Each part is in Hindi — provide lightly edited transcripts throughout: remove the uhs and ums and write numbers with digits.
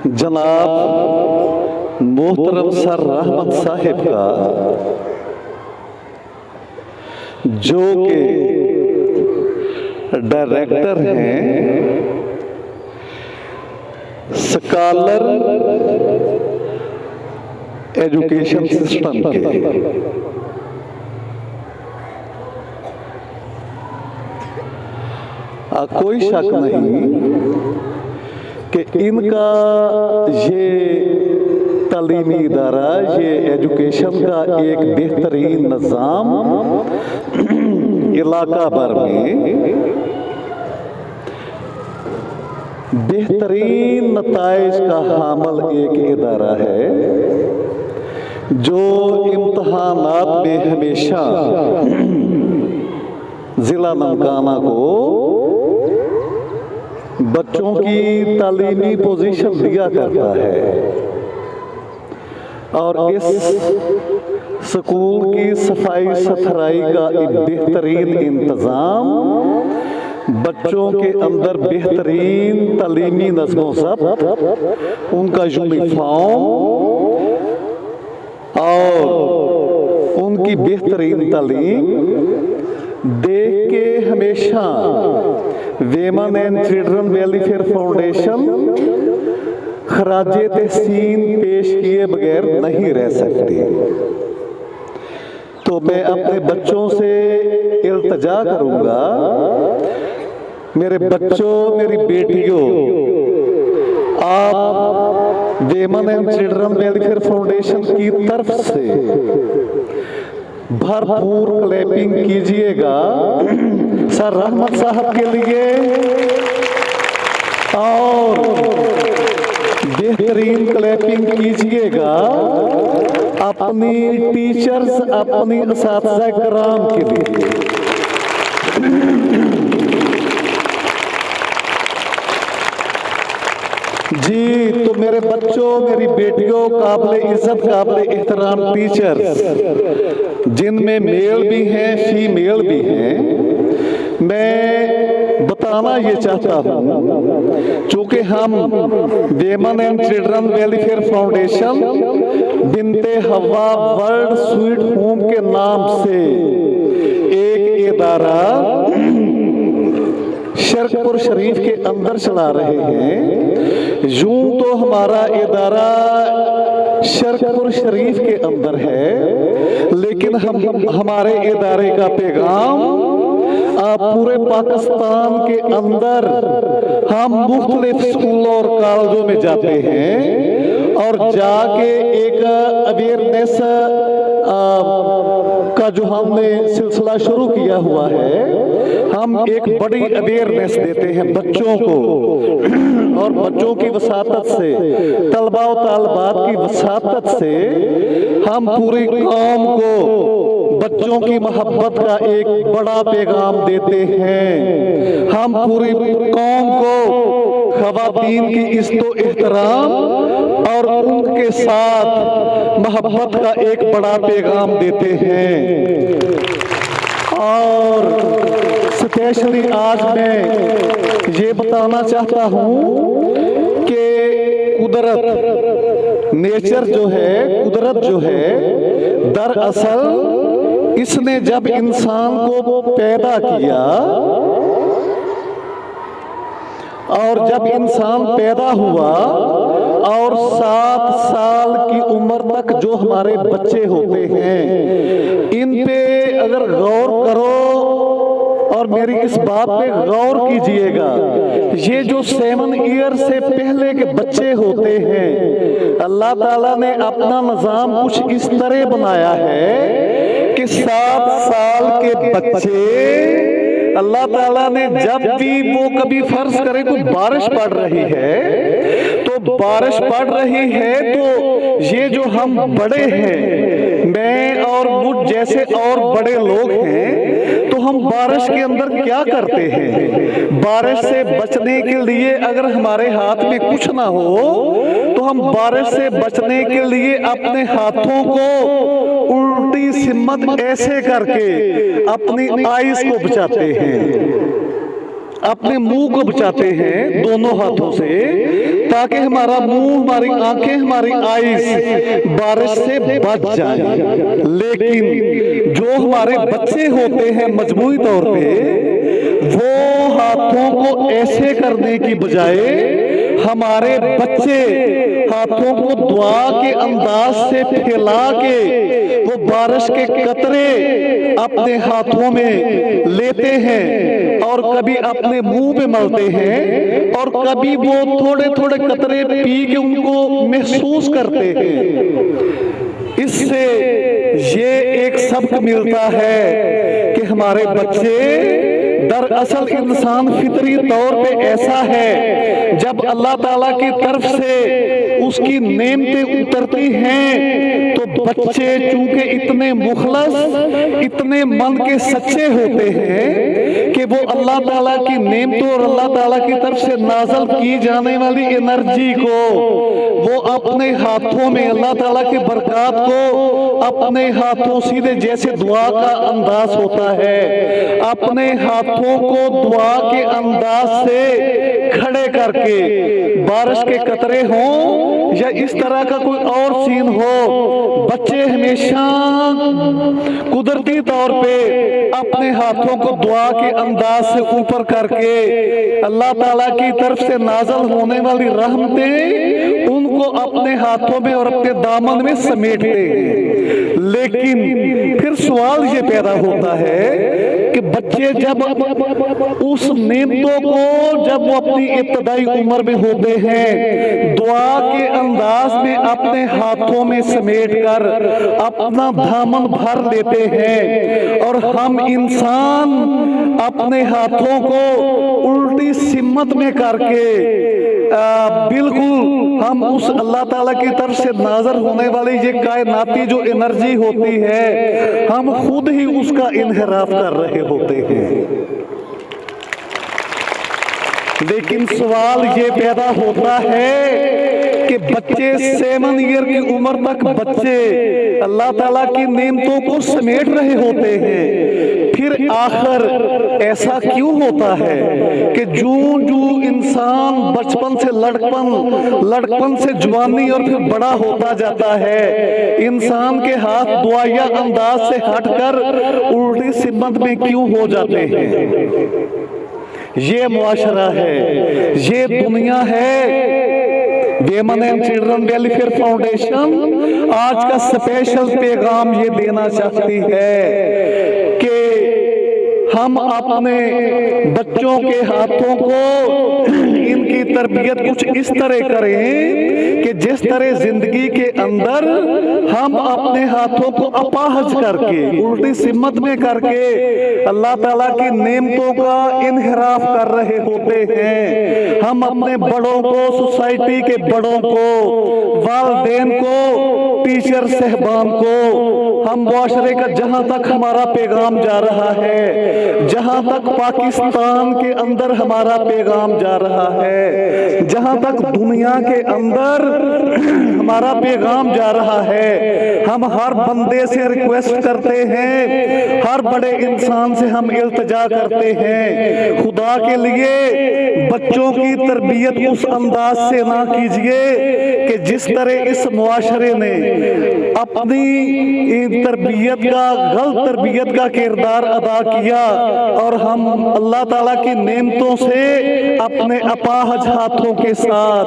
जनाब मोहतरम सर रहमत साहिब का, जो कि डायरेक्टर हैं स्कॉलर एजुकेशन सिस्टम के। कोई शक नहीं कि इनका ये तालीमी इदारा, ये एजुकेशन का एक बेहतरीन निज़ाम इलाका भर में बेहतरीन नताइज का हामिल एक इदारा है, जो इम्तहानात में हमेशा जिला ननकाना को बच्चों की तालीमी पोजीशन दिया करता है। और इस स्कूल की सफाई सुथराई का एक बेहतरीन इंतजाम, बच्चों के अंदर बेहतरीन तालीमी नज़्मो ज़ब्त, उनका यूनिफॉर्म और उनकी बेहतरीन तालीम देख के हमेशा वेमन एंड चिल्ड्रन वेलफेयर फाउंडेशन खराजे तहसीन पेश किए बगैर नहीं रह सकती। तो मैं अपने बच्चों से इल्तजा करूंगा, मेरे बच्चों, मेरी बेटियों, आप वेमन एंड चिल्ड्रन वेलफेयर फाउंडेशन की तरफ से भरपूर क्लैपिंग कीजिएगा सर रहमत साहब के लिए, और बेहतरीन क्लैपिंग कीजिएगा अपनी टीचर्स, अपनी असातिज़ा कराम के लिए। जी, तो मेरे बच्चों, मेरी बेटियों, काबिल इज्जत, काबिल एहतराम टीचर्स, जिनमें मेल भी हैं, फीमेल भी हैं, मैं बताना ये चाहता हूँ, चूंकि हम वेमन एंड चिल्ड्रन वेलफेयर फाउंडेशन बिनते हवा वर्ल्ड स्वीट होम के नाम से एक इदारा शरकपुर शरीफ के अंदर चला रहे हैं। यूं तो हमारा इदारा शरकपुर शरीफ के अंदर है, लेकिन हमारे इदारे का पैगाम पूरे पाकिस्तान के अंदर हम मुख्तलिफ स्कूलों और कॉलेजों में जाते हैं और जाके एक अवेयरनेस का जो हमने सिलसिला शुरू किया हुआ है, हम एक बड़ी अवेयरनेस देते हैं बच्चों को, और बच्चों की वसातत से, तलबा और तालबात की वसातत से हम पूरी कौम को बच्चों की मोहब्बत का एक बड़ा पैगाम देते हैं। हम पूरी कौम को ख़वातीन की इज्जत एहतराम और उनके साथ मोहब्बत का एक बड़ा पैगाम देते हैं। और स्पेशली आज मैं ये बताना चाहता हूँ कि कुदरत, नेचर जो है, कुदरत जो है, दरअसल इसने जब इंसान को पैदा किया और जब इंसान पैदा हुआ और 7 साल की उम्र तक जो हमारे बच्चे होते हैं, इन पे अगर गौर करो और मेरी इस बात पे गौर कीजिएगा, ये जो 7 ईयर से पहले के बच्चे होते हैं, अल्लाह ताला ने अपना निज़ाम कुछ इस तरह बनाया है कि 7 साल के बच्चे अल्लाह ताला ने जब भी वो कभी फर्ज करे कोई बारिश पड़ रही है, तो बारिश पड़ रही है तो ये जो हम बड़े हैं, मैं और मुझ जैसे और बड़े लोग हैं, तो हम बारिश के अंदर क्या करते हैं, बारिश से बचने के लिए अगर हमारे हाथ में कुछ ना हो तो हम बारिश से बचने के लिए अपने हाथों को उल्टी सिम्मत ऐसे करके अपनी आइस को बचाते हैं, अपने मुंह को बचाते हैं दोनों हाथों से, ताकि हमारा मुंह, हमारी आंखें, हमारी आईज बारिश से बच जाए। लेकिन जो हमारे बच्चे होते हैं मजबूरी तौर पे, वो हाथों को ऐसे करने की बजाय हमारे बच्चे हाथों को दुआ के अंदाज से फैला के वो बारिश के कतरे अपने हाथों में लेते हैं और कभी अपने मुंह पे मलते हैं और कभी वो थोड़े थोड़े कतरे पी के उनको महसूस करते हैं। इससे ये एक सबक मिलता है कि हमारे बच्चे दरअसल इंसान फितरी तौर पे ऐसा है, जब अल्लाह ताला की तरफ से उसकी नेमतें उतरती हैं तो बच्चे चूंकि इतने मुखलस, इतने मन के सच्चे होते हैं कि वो अल्लाह ताला की नेमतों और अल्लाह ताला की तरफ से नाज़िल की जाने वाली एनर्जी को वो अपने हाथों में, अल्लाह ताला की बरकत को अपने हाथों, सीधे जैसे दुआ का अंदाज होता है, अपने हाथों को दुआ के अंदाज से खड़े करके बारिश के कतरे हों या इस तरह का कोई और सीन हो, बच्चे हमेशा कुदरती तौर पे अपने हाथों को दुआ के अंदाज से ऊपर करके अल्लाह ताला की तरफ से नाज़िल होने वाली रहमतें उनको अपने हाथों में और अपने दामन में समेटते हैं। लेकिन फिर सवाल ये पैदा होता है कि बच्चे जब उस नेमतों को, जब वो अपनी इब्तदाई उम्र में होते हैं, दुआ के अंदाज में अपने हाथों में समेट कर अपना दामन भर लेते हैं और हम इंसान अपने हाथों को उल्टी सिमत में करके बिल्कुल हम उस अल्लाह ताला की तरफ से नाज़िल होने वाली ये कायनाती जो एनर्जी होती है, हम खुद ही उसका इन्हिराफ कर रहे होते हैं। लेकिन सवाल ये पैदा होता है कि बच्चे 7 ईयर की उम्र तक बच्चे अल्लाह ताला की नेमतों को समेट रहे होते हैं, फिर आखिर ऐसा क्यों होता है कि जूं जूं इंसान बचपन से लड़कपन से जवानी और फिर बड़ा होता जाता है, इंसान के हाथ दुआया अंदाज से हटकर उल्टी सिमत में क्यों हो जाते हैं? ये मुआशरा है, ये दुनिया है। वेमन एंड चिल्ड्रन वेलफेयर फाउंडेशन आज का स्पेशल पैगाम ये देना चाहती है कि हम अपने बच्चों के हाथों को इनकी तरबियत कुछ इस तरह करें कि जिस तरह जिंदगी के अंदर हम अपने हाथों को अपाहज करके, उल्टी सिमत में करके अल्लाह ताला की नेमतों का इन्हिराफ कर रहे होते हैं। हम अपने बड़ों को, सोसाइटी के बड़ों को, वालिदैन को, टीचर साहबान को, हम मुआशरे का जहां तक हमारा पैगाम जा रहा है, जहां तक पाकिस्तान के अंदर हमारा पैगाम जा रहा है, जहां तक दुनिया के अंदर हमारा पैगाम जा रहा है, हम हर बंदे से रिक्वेस्ट करते हैं, हर बड़े इंसान से हम इल्तिजा करते हैं, खुदा के लिए बच्चों की तरबियत उस अंदाज से ना कीजिए कि जिस तरह इस मुआशरे ने अपनी तरबियत का, गलत तरबियत का किरदार अदा किया और हम अल्लाह ताला की नेमतों से अपने अपाहज हाथों के साथ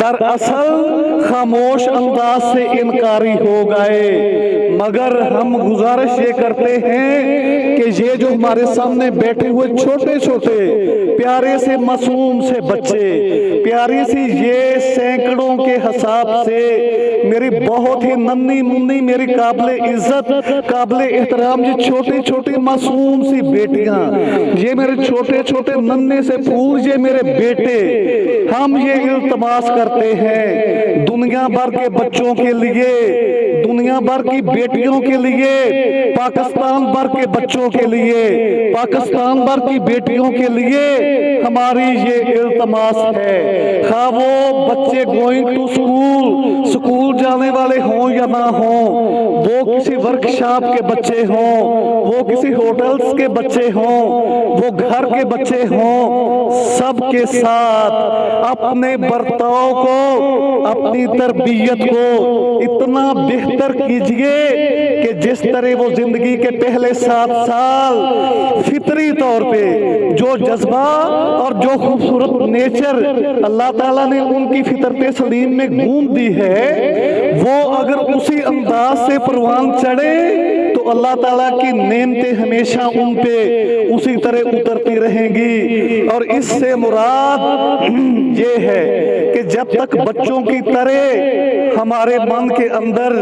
दरअसल खामोश अंदाज से इनकारी हो गए। मगर हम गुजारिश ये करते हैं कि ये जो हमारे सामने बैठे हुए छोटे छोटे प्यारे से मासूम से बच्चे, प्यारी सी ये सैकड़ों के हिसाब से मेरी बहुत ही नन्ही मुन्नी, मेरी काबिले इज्जत, काबिले एहतराम ये छोटी छोटी मासूम सी बेटियां, ये मेरे छोटे छोटे नन्हे से फूल, ये मेरे बेटे, हम ये इल्तमास करते हैं दुनिया भर के बच्चों के लिए, दुनिया भर की बेटियों के लिए, पाकिस्तान भर के बच्चों के लिए, पाकिस्तान भर की बेटियों के लिए हमारी ये इल्तमास है। हाँ वो बच्चे गोइंग टू स्कूल जाने वाले हों या ना हों, वो किसी वर्कशॉप के बच्चे हों, वो किसी होटल्स के बच्चे हों, वो घर के बच्चे हों, सबके साथ अपने बर्ताव को, अपनी तरबियत को इतना बेहतर कीजिए कि जिस तरह वो जिंदगी के पहले 7 साल फितरी तौर पे जो जज्बा और जो खूबसूरत नेचर अल्लाह ताला ने उनकी फितरत सलीम में गूंद दी है, वो अगर उसी अंदाज से परवान चढ़े तो अल्लाह ताला की नेमतें हमेशा उन पे उसी तरह उतरती रहेंगी। और इससे मुराद ये है कि जब तक बच्चों की तरह हमारे मन के अंदर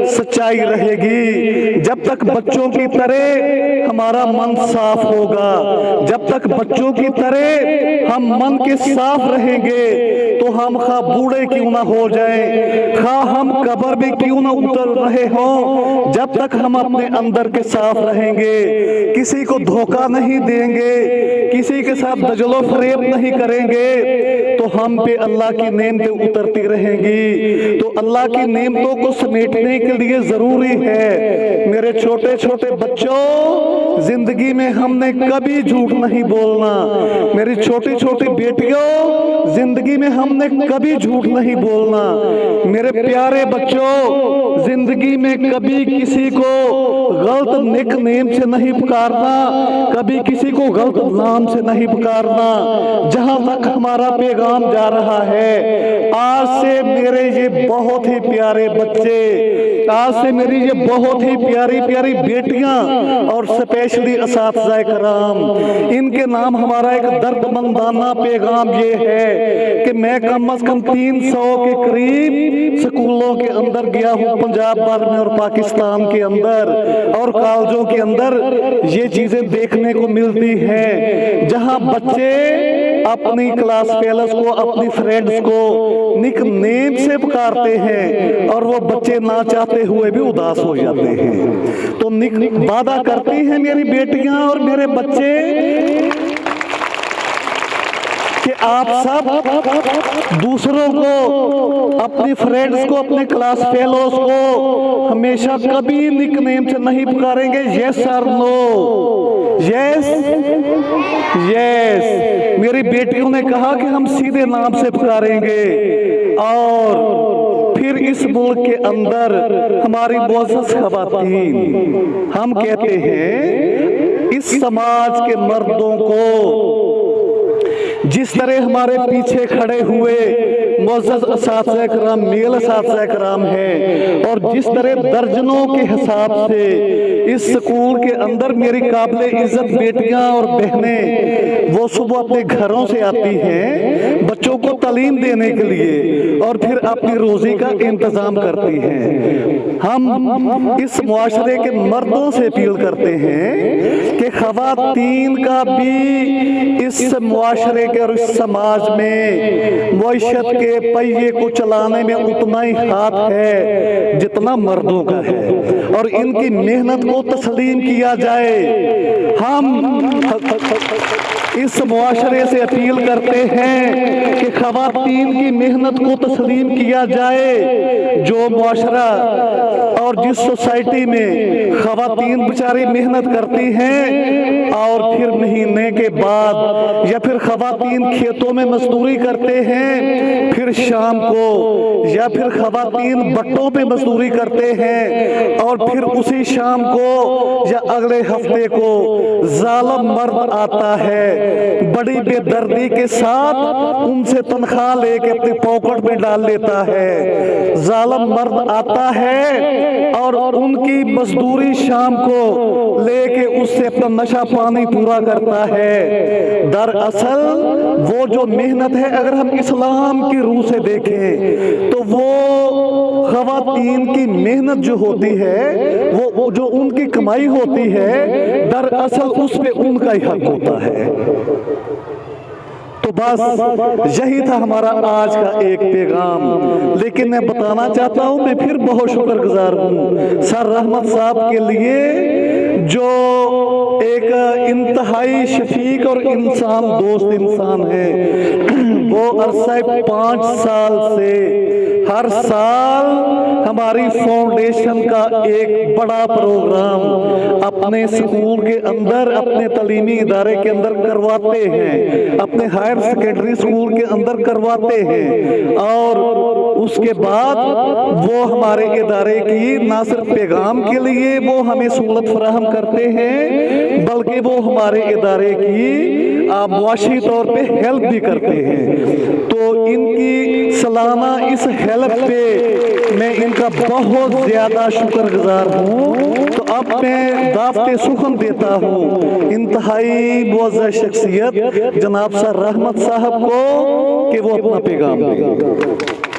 सच्चाई रहेगी, जब तक बच्चों की तरह हमारा मन साफ होगा, जब तक बच्चों की तरह हम मन के साफ रहेंगे, तो हम खा बूढ़े क्यों ना हो जाएं, खा हम कब्र में क्यों ना उतर रहे हों, जब तक हम अपने अंदर के साफ रहेंगे, किसी को धोखा नहीं देंगे, किसी के साथ दजलो फरेब नहीं करेंगे, तो हम पे अल्लाह की नेमतें उतरती रहेंगी। तो अल्लाह की नेमतों को समेटने के लिए जरूरी है मेरे छोटे छोटे बच्चों, जिंदगी में हमने कभी झूठ नहीं बोलना। मेरी छोटी छोटी बेटियों, जिंदगी में हमने कभी झूठ नहीं बोलना। मेरे प्यारे बच्चों, जिंदगी में कभी किसी को गलत निकनेम से नहीं पुकारना, कभी किसी को गलत नाम से नहीं पुकारना। जहां तक हमारा पैगाम जा रहा है, आज से मेरे ये बहुत ही प्यारे बच्चे, आज से मेरी ये बहुत ही प्यारी प्यारी बेटियां और स्पेशली असातिज़ाए कराम, इनके नाम हमारा एक दर्दमंदाना पैगाम ये है कि मैं कम से कम 300 के करीब स्कूलों के अंदर गया हूँ, पंजाब भर में और पाकिस्तान के अंदर और कॉलेजों के अंदर ये चीजें देखने को मिलती हैं, जहां बच्चे अपनी क्लास फेलोज को, अपनी फ्रेंड्स को निक नेम से पुकारते हैं और वो बच्चे ना चाहते हुए भी उदास हो जाते हैं। तो निक वादा करती हैं मेरी बेटियां और मेरे बच्चे कि आप सब दूसरों को, अपनी फ्रेंड्स को, अपने क्लास फेलोज को हमेशा कभी निकनेम से नहीं पुकारेंगे। यस और नो, यस यस। मेरी बेटियों ने कहा कि हम सीधे नाम से पुकारेंगे। और फिर इस मुल्क के अंदर हमारी मुअज़्ज़ज़ ख़वातीन, हम कहते हैं इस समाज के मर्दों को जिस तरह हमारे पीछे खड़े हुए मुअज़्ज़ज़ असातिज़ाए कराम, मेल असातिज़ाए कराम है, और जिस तरह दर्जनों के हिसाब से इस स्कूल के अंदर मेरी काबिले इज्जत बेटियां और बहनें वो सुबह अपने घरों से आती हैं बच्चों को तालीम देने के लिए और फिर अपनी रोजी का इंतजाम करती हैं। हम इस मुआशरे के मर्दों से अपील करते हैं कि ख़वातीन का भी इस मुआशरे के और इस समाज में मुआशरत के पहिए को चलाने में उतना ही हाथ है जितना मर्दों का है, और इनकी मेहनत को तस्लीम किया जाए। हम इस मुआशरे से अपील करते हैं कि ख़वातीन की मेहनत को तस्लीम किया जाए। जो मुआशरा और जिस सोसाइटी में ख़वातीन बेचारी मेहनत करती हैं और फिर महीने के बाद या फिर ख़वातीन खेतों में मजदूरी करते हैं, फिर शाम को या फिर ख़वातीन बट्टों पे मजदूरी करते हैं और फिर उसी शाम को या अगले हफ्ते को जालिम मर्द आता है, बड़ी बेदर्दी के साथ उनसे तनख्वाह लेके अपनी पॉकेट में डाल लेता है। जालिम मर्द आता है और उनकी मजदूरी शाम को लेके उससे अपना नशा पानी पूरा करता है। दरअसल वो जो मेहनत है, अगर हम इस्लाम की रूह से देखें तो वो ख़वातीन की मेहनत जो होती है, वो जो उनकी कमाई होती है, दरअसल उस पे उनका ही हक होता है। तो बस यही था हमारा आज का एक पैगाम। लेकिन मैं बताना चाहता हूं, मैं फिर बहुत शुक्रगुजार हूं सर रहमत साहब के लिए, जो एक इंतहाई शफीक और इंसान दोस्त इंसान है। वो जो अरसा 5 साल से हर साल हमारी फाउंडेशन का एक बड़ा प्रोग्राम अपने स्कूल के अंदर, अपने तालीमी इदारे के अंदर करवाते हैं, अपने हायर सेकेंडरी स्कूल के अंदर करवाते हैं। और उसके बाद वो हमारे इदारे की ना सिर्फ पैगाम के लिए वो हमें सहूलत फराहम करते हैं, बल्कि वो हमारे इदारे की मुआशी तौर पे हेल्प भी करते हैं। तो इनकी सालाना इस हेल्प पे मैं इनका बहुत ज्यादा शुक्रगुजार हूँ। तो अब मैं दावते सुखन देता हूँ इंतहाई मुअज़्ज़ज़ शख्सियत जनाब सर रहमत साहब को कि वो अपना पैगाम दें।